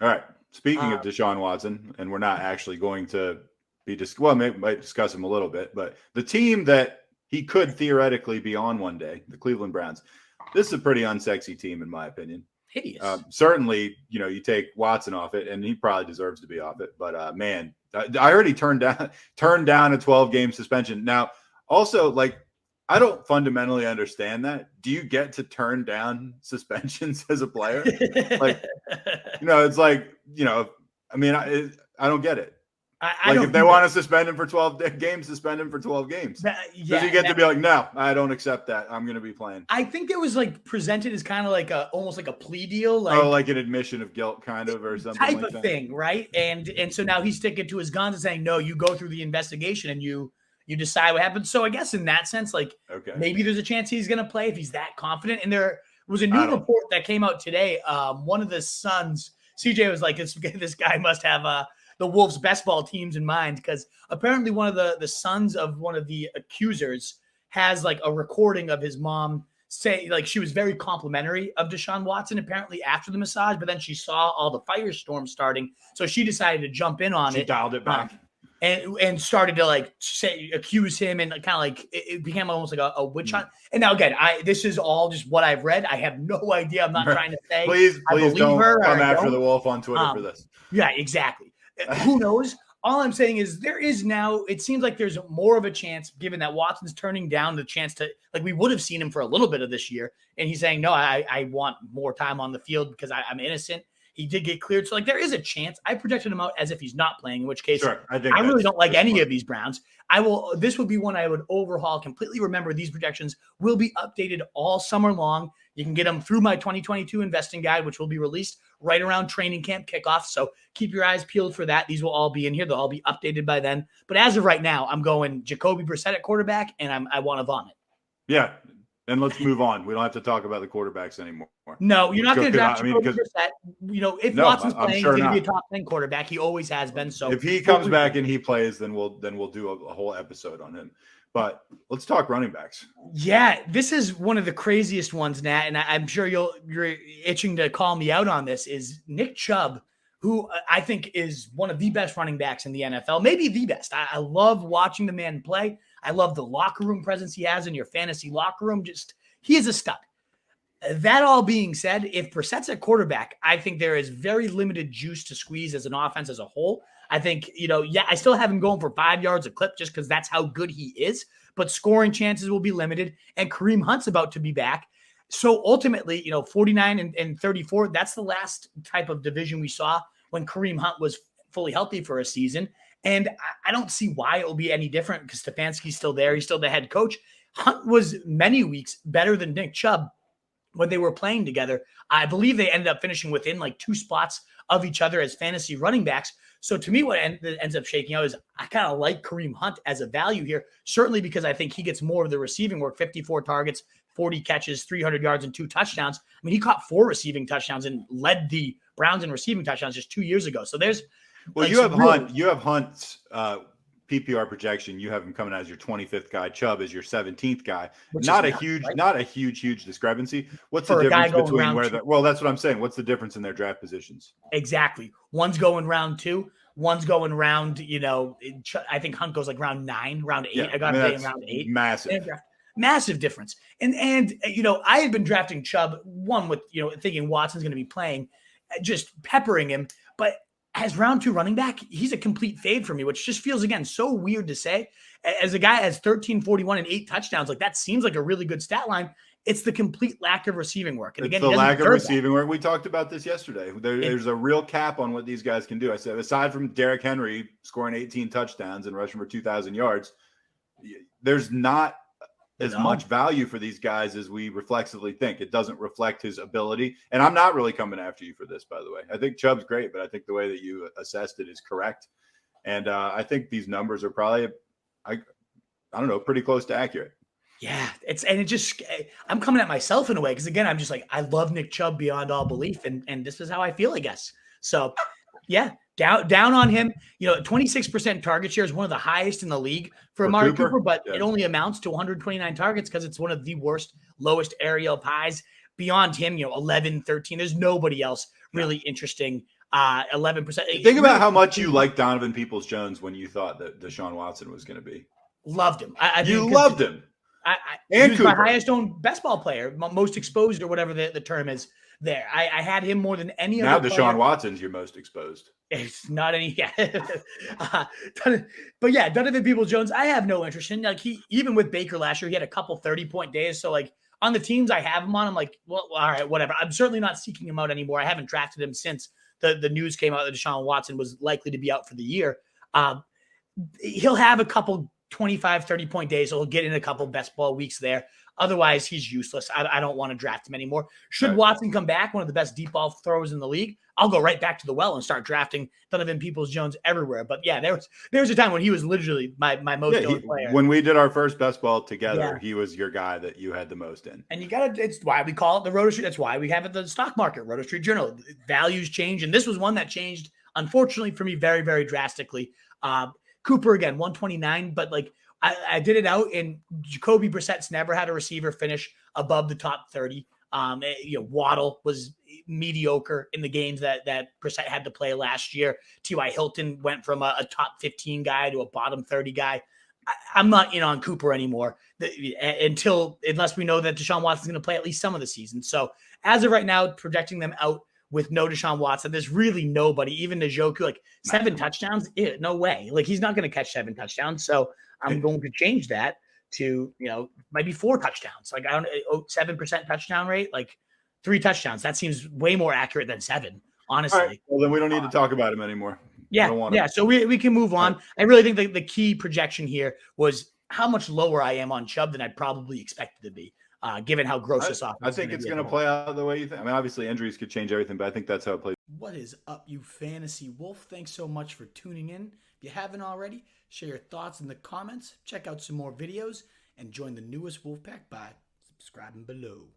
All right. Speaking of Deshaun Watson, and we're not actually going to be might discuss him a little bit, but the team that he could theoretically be on one day, the Cleveland Browns, this is a pretty unsexy team in my opinion. Hideous. Certainly, you take Watson off it, and he probably deserves to be off it. But man, I already turned down a 12-game suspension. Now, also, like, I don't fundamentally understand that. Do you get to turn down suspensions as a player? Like, it's like, I mean, I don't get it. If they want to suspend him for 12 games, suspend him for 12 games. Does he get to be like, no, I don't accept that. I'm going to be playing. I think it was like presented as kind of like almost like a plea deal. Like an admission of guilt kind of, or something type of thing, right? And so now he's sticking to his guns and saying, no, you go through the investigation and you decide what happened. So I guess in that sense, like, maybe there's a chance he's going to play if he's that confident. And there was a new report that came out today. One of the Suns, CJ was like, this guy must have the Wolves' best ball teams in mind, because apparently one of the sons of one of the accusers has like a recording of his mom say, like, she was very complimentary of Deshaun Watson apparently after the massage, but then she saw all the firestorm starting, so she decided to jump in on it. She dialed it back. And started to like accuse him, and kind of like it became almost like a witch hunt. And now again, this is all just what I've read. I have no idea. I'm not trying to say. Please don't come after the Wolf on Twitter for this. Yeah, exactly. Who knows? All I'm saying is there is now, it seems like there's more of a chance, given that Watson's turning down the chance to, like, we would have seen him for a little bit of this year, and he's saying, no, I want more time on the field because I'm innocent. He did get cleared. So, like, there is a chance. I projected him out as if he's not playing, in which case I really don't like any of these Browns. This would be one I would overhaul completely. Remember, these projections will be updated all summer long. You can get them through my 2022 investing guide, which will be released right around training camp kickoff. So keep your eyes peeled for that. These will all be in here. They'll all be updated by then. But as of right now, I'm going Jacoby Brissett at quarterback, and I want to vomit. Yeah. And let's move on. We don't have to talk about the quarterbacks anymore. No, you're not going to draft Jacoby Brissett. If Watson's playing, he's going to be a top 10 quarterback. He always has been. So if he comes back and he plays, then we'll do a whole episode on him. But let's talk running backs. Yeah, this is one of the craziest ones, Nat, and I'm sure you're itching to call me out on this, is Nick Chubb, who I think is one of the best running backs in the NFL, maybe the best. I love watching the man play. I love the locker room presence he has in your fantasy locker room. He is a stud. That all being said, if Brissett's at quarterback, I think there is very limited juice to squeeze as an offense as a whole. I think, I still have him going for 5 yards a clip just because that's how good he is, but scoring chances will be limited, and Kareem Hunt's about to be back. So ultimately, 49 and 34, that's the last type of division we saw when Kareem Hunt was fully healthy for a season. And I don't see why it will be any different because Stefanski's still there. He's still the head coach. Hunt was many weeks better than Nick Chubb when they were playing together. I believe they ended up finishing within like 2 spots of each other as fantasy running backs. So to me, what ends up shaking out is I kind of like Kareem Hunt as a value here, certainly because I think he gets more of the receiving work, 54 targets, 40 catches, 300 yards, and 2 touchdowns. I mean, he caught 4 receiving touchdowns and led the Browns in receiving touchdowns just 2 years ago. So there's you have Hunt's PPR projection. You have him coming out as your 25th guy. Chubb is your 17th guy. Not a huge discrepancy. What's the difference between that's what I'm saying. What's the difference in their draft positions? Exactly. One's going round 2. One's going round, I think Hunt goes like round 9, round 8. Yeah, I got to say round 8. Massive difference. And I had been drafting Chubb, one with, thinking Watson's going to be playing, just peppering him. But as round 2 running back, he's a complete fade for me, which just feels, again, so weird to say. As a guy has 13, 41, and 8 touchdowns, like that seems like a really good stat line. It's the complete lack of receiving work. And again, the lack of receiving work. We talked about this yesterday. There's a real cap on what these guys can do. I said, aside from Derrick Henry scoring 18 touchdowns and rushing for 2,000 yards, there's not as much value for these guys as we reflexively think. It doesn't reflect his ability. And I'm not really coming after you for this, by the way. I think Chubb's great, but I think the way that you assessed it is correct. And I think these numbers are probably, I don't know, pretty close to accurate. Yeah, I'm coming at myself in a way because, again, I'm just like, I love Nick Chubb beyond all belief, and this is how I feel, I guess. So, yeah, down on him. 26% target share is one of the highest in the league for Amari Cooper, but it only amounts to 129 targets because it's one of the lowest aerial pies. Beyond him, 11, 13. There's nobody else really interesting 11%. Think about how much you liked Donovan Peoples-Jones when you thought that Deshaun Watson was going to be. Loved him. You loved him. He And was Cooper. my highest owned best ball player, most exposed or whatever the term is there. I had him more than any now other Deshaun player. Watson's your most exposed. It's not any, yeah. But yeah, Donovan Peoples-Jones, I have no interest in. Like even with Baker last year, he had a couple 30-point days. So like on the teams I have him on, I'm like, well, all right, whatever. I'm certainly not seeking him out anymore. I haven't drafted him since the news came out that Deshaun Watson was likely to be out for the year. He'll have a couple 25, 30-point days. So he'll get in a couple best ball weeks there. Otherwise, he's useless. I don't want to draft him anymore. Should Watson come back, one of the best deep ball throwers in the league, I'll go right back to the well and start drafting Donovan Peoples-Jones everywhere. But yeah, there was a time when he was literally my most owned player. When we did our first best ball together, he was your guy that you had the most in. And it's why we call it the Roto Street. That's why we have it the stock market, Roto Street Journal. Values change. And this was one that changed, unfortunately, for me very, very drastically. Cooper, again, 129, but like I did it out, and Jacoby Brissett's never had a receiver finish above the top 30. Waddle was mediocre in the games that Brissett had to play last year. T.Y. Hilton went from a top 15 guy to a bottom 30 guy. I'm not in on Cooper anymore unless we know that Deshaun Watson's going to play at least some of the season. So as of right now, projecting them out with no Deshaun Watson, there's really nobody, even Njoku, like 7 touchdowns. No way. Like he's not going to catch 7 touchdowns. So I'm going to change that to, maybe 4 touchdowns. Like I don't 7% touchdown rate, like 3 touchdowns. That seems way more accurate than 7, honestly. Right. Well, then we don't need to talk about him anymore. Yeah. So we can move on. Right. I really think the key projection here was how much lower I am on Chubb than I probably expected to be, given how gross this offense. I think it's going to play out the way you think. I mean, obviously injuries could change everything, but I think that's how it plays. What is up, you fantasy wolf? Thanks so much for tuning in. If you haven't already, share your thoughts in the comments, check out some more videos, and join the newest Wolfpack by subscribing below.